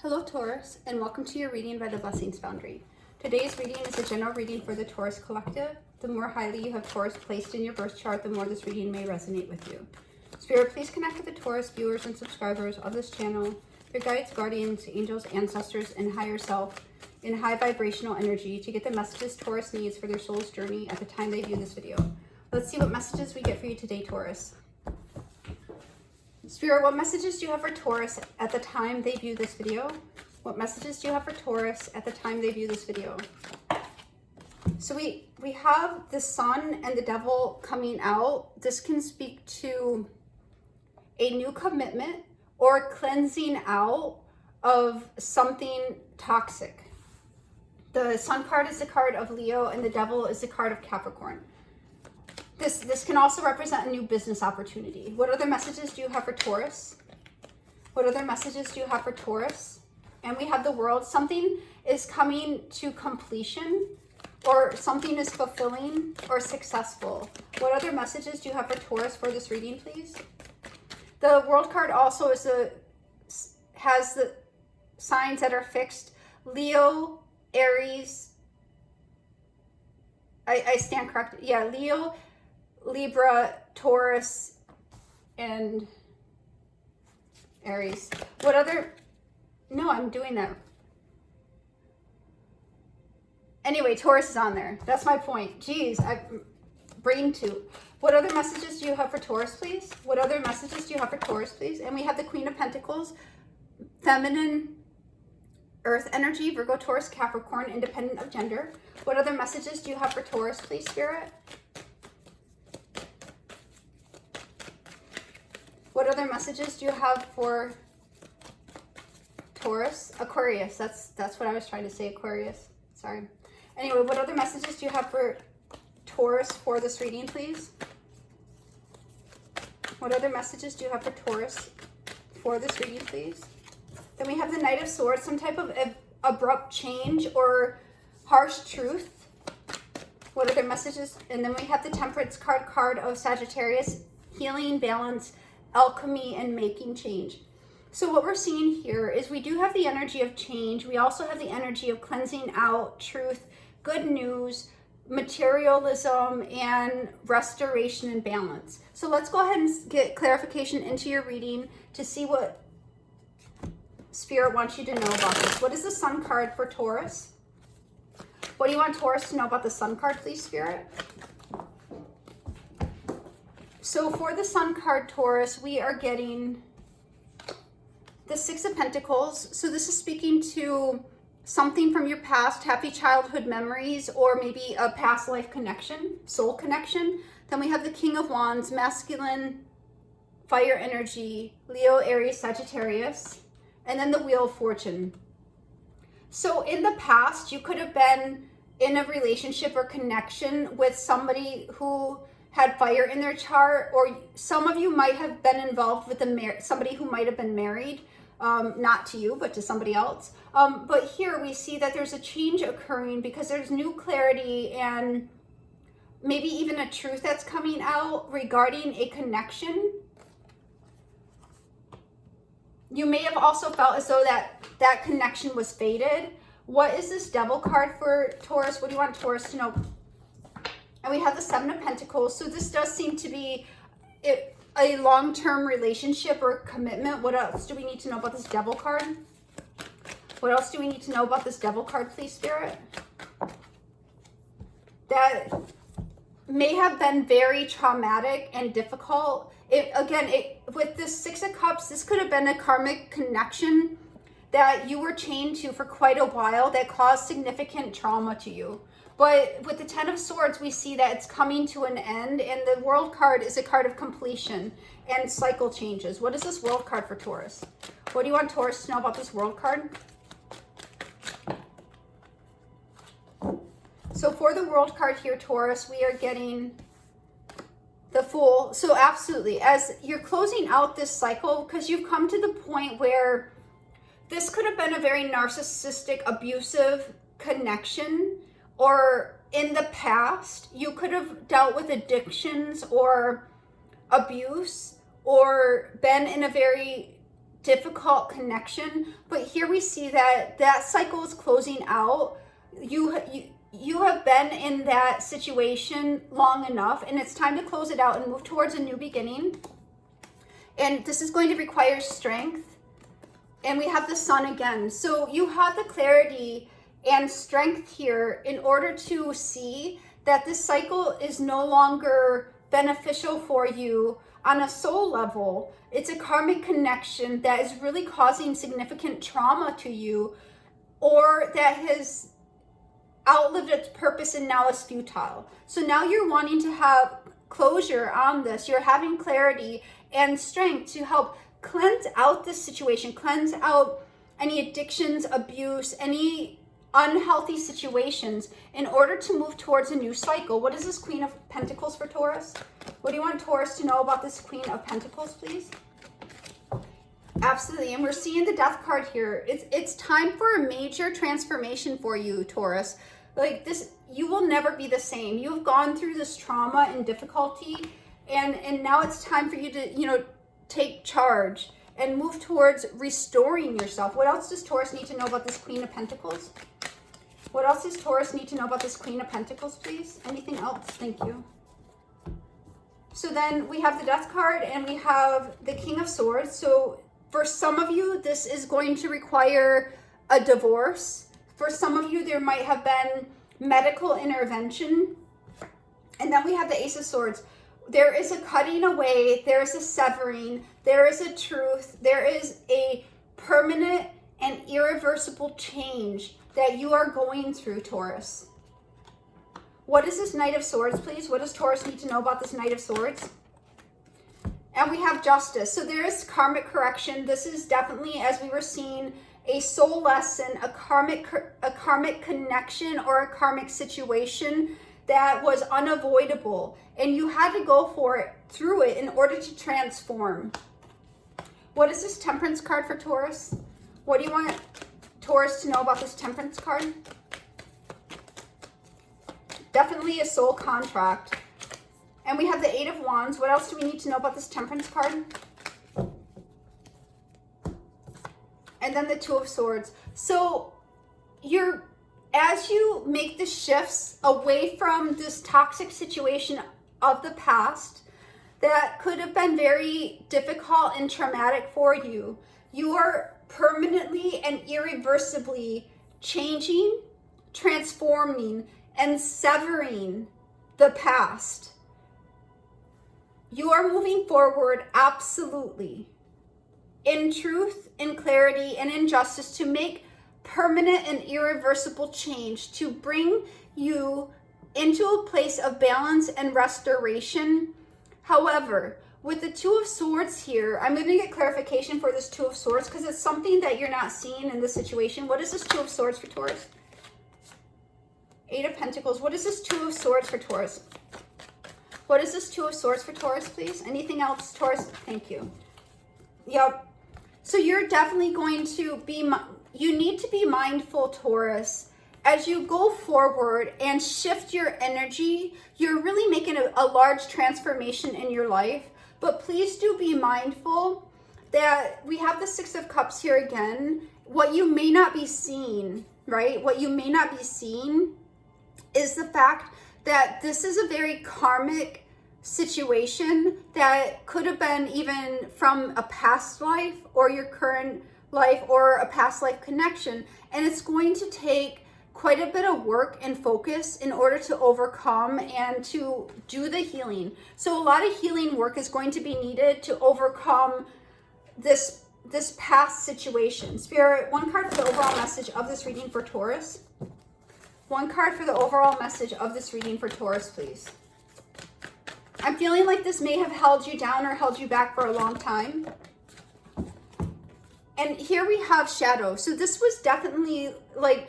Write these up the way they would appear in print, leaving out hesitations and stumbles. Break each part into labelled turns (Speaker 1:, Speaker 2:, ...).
Speaker 1: Hello Taurus, and welcome to your reading by the Blessings Foundry. Today's reading is a general reading for the Taurus collective. The more highly you have Taurus placed in your birth chart, the more this reading may resonate with you. Spirit, please connect with the Taurus viewers and subscribers of this channel, your guides, guardians, angels, ancestors, and higher self in high vibrational energy to get the messages Taurus needs for their soul's journey at the time they view this video. Let's see what messages we get for you today, Taurus. Spirit, what messages do you have for Taurus at the time they view this video? What messages do you have for Taurus at the time they view this video? So we have the sun and the devil coming out. This can speak to a new commitment or cleansing out of something toxic. The sun card is the card of Leo and the devil is the card of Capricorn. This can also represent a new business opportunity. What other messages do you have for Taurus? What other messages do you have for Taurus? And we have the world. Something is coming to completion, or something is fulfilling or successful. What other messages do you have for Taurus for this reading, please? The world card also has the signs that are fixed. Leo, Aries. I stand corrected. Yeah, Leo, Libra, Taurus, and Aries. What other... No, I'm doing that. Anyway, Taurus is on there. That's my point. Jeez, brain too. What other messages do you have for Taurus, please? What other messages do you have for Taurus, please? And we have the Queen of Pentacles, feminine, earth energy, Virgo, Taurus, Capricorn, independent of gender. What other messages do you have for Taurus, please, Spirit? What other messages do you have for Taurus? Aquarius. That's what I was trying to say, Aquarius. Sorry. Anyway, what other messages do you have for Taurus for this reading, please? What other messages do you have for Taurus for this reading, please? Then we have the Knight of Swords, some type of abrupt change or harsh truth. What other messages? And then we have the Temperance card of Sagittarius, healing, balance, alchemy, and making change. So what we're seeing here is we do have the energy of change. We also have the energy of cleansing out, truth, good news, materialism, and restoration and balance. So let's go ahead and get clarification into your reading to see what Spirit wants you to know about this. What is the Sun card for Taurus? What do you want Taurus to know about the Sun card, please, Spirit? So for the Sun card, Taurus, we are getting the Six of Pentacles. So this is speaking to something from your past, happy childhood memories, or maybe a past life connection, soul connection. Then we have the King of Wands, masculine, fire energy, Leo, Aries, Sagittarius, and then the Wheel of Fortune. So in the past, you could have been in a relationship or connection with somebody who had fire in their chart, or some of you might have been involved with somebody who might have been married, not to you, but to somebody else. But here we see that there's a change occurring because there's new clarity and maybe even a truth that's coming out regarding a connection. You may have also felt as though that connection was faded. What is this Devil card for Taurus? What do you want Taurus to know? And we have the Seven of Pentacles. So this does seem to be a long-term relationship or commitment. What else do we need to know about this Devil card? What else do we need to know about this Devil card, please, Spirit? That may have been very traumatic and difficult. With this Six of Cups, this could have been a karmic connection that you were chained to for quite a while that caused significant trauma to you. But with the Ten of Swords, we see that it's coming to an end, and the World card is a card of completion and cycle changes. What is this World card for Taurus? What do you want Taurus to know about this World card? So for the World card here, Taurus, we are getting the Fool. So absolutely, as you're closing out this cycle, because you've come to the point where this could have been a very narcissistic, abusive connection, or in the past, you could have dealt with addictions or abuse, or been in a very difficult connection, but here we see that that cycle is closing out. You have been in that situation long enough, and it's time to close it out and move towards a new beginning. And this is going to require strength. And we have the sun again. So you have the clarity and strength here in order to see that this cycle is no longer beneficial for you on a soul level. It's a karmic connection that is really causing significant trauma to you, or that has outlived its purpose and now is futile. So now you're wanting to have closure on this. You're having clarity and strength to help cleanse out this situation, cleanse out any addictions, abuse, any unhealthy situations in order to move towards a new cycle. What is this Queen of Pentacles for Taurus? What do you want Taurus to know about this Queen of Pentacles, please? Absolutely. And we're seeing the Death card here. It's time for a major transformation for you, Taurus. Like this, you will never be the same. You've gone through this trauma and difficulty, and now it's time for you to, take charge and move towards restoring yourself. What else does Taurus need to know about this Queen of Pentacles? What else does Taurus need to know about this Queen of Pentacles, please? Anything else? Thank you. So then we have the Death card and we have the King of Swords. So for some of you, this is going to require a divorce. For some of you, there might have been medical intervention. And then we have the Ace of Swords. There is a cutting away, there is a severing, there is a truth, there is a permanent and irreversible change that you are going through, Taurus. What is this Knight of Swords, please? What does Taurus need to know about this Knight of Swords? And we have Justice. So there is karmic correction. This is definitely, as we were seeing, a soul lesson, a karmic connection, or a karmic situation that was unavoidable, and you had to go through it in order to transform. What is this Temperance card for Taurus? What do you want Taurus to know about this Temperance card? Definitely a soul contract. And we have the Eight of Wands. What else do we need to know about this Temperance card? And then the Two of Swords. So as you make the shifts away from this toxic situation of the past that could have been very difficult and traumatic for you, you are permanently and irreversibly changing, transforming, and severing the past. You are moving forward absolutely in truth, in clarity, and in justice to make permanent and irreversible change, to bring you into a place of balance and restoration. However, with the Two of Swords here, I'm going to get clarification for this Two of Swords because it's something that you're not seeing in this situation. What is this Two of Swords for Taurus? Eight of Pentacles. What is this Two of Swords for Taurus? What is this Two of Swords for Taurus, please? Anything else, Taurus? Thank you. Yep. So you're definitely going to be... You need to be mindful, Taurus, as you go forward and shift your energy. You're really making a large transformation in your life, but please do be mindful that we have the Six of Cups here again. What you may not be seeing, right? What you may not be seeing is the fact that this is a very karmic situation that could have been even from a past life or your current life or a past life connection, and it's going to take quite a bit of work and focus in order to overcome and to do the healing. So a lot of healing work is going to be needed to overcome this past situation. Spirit, one card for the overall message of this reading for Taurus. One card for the overall message of this reading for Taurus, please. I'm feeling like this may have held you down or held you back for a long time. And here we have shadow. So this was definitely like,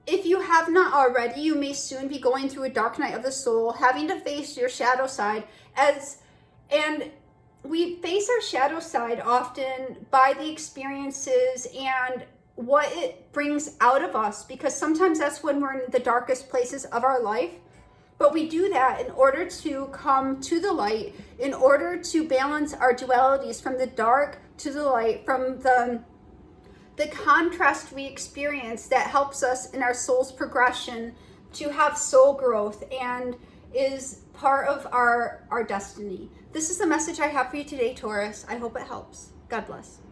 Speaker 1: if you have not already, you may soon be going through a dark night of the soul, having to face your shadow side. And we face our shadow side often by the experiences and what it brings out of us, because sometimes that's when we're in the darkest places of our life. But we do that in order to come to the light, in order to balance our dualities from the dark to the light, from the contrast we experience that helps us in our soul's progression to have soul growth and is part of our destiny. This is the message I have for you today, Taurus. I hope it helps. God bless.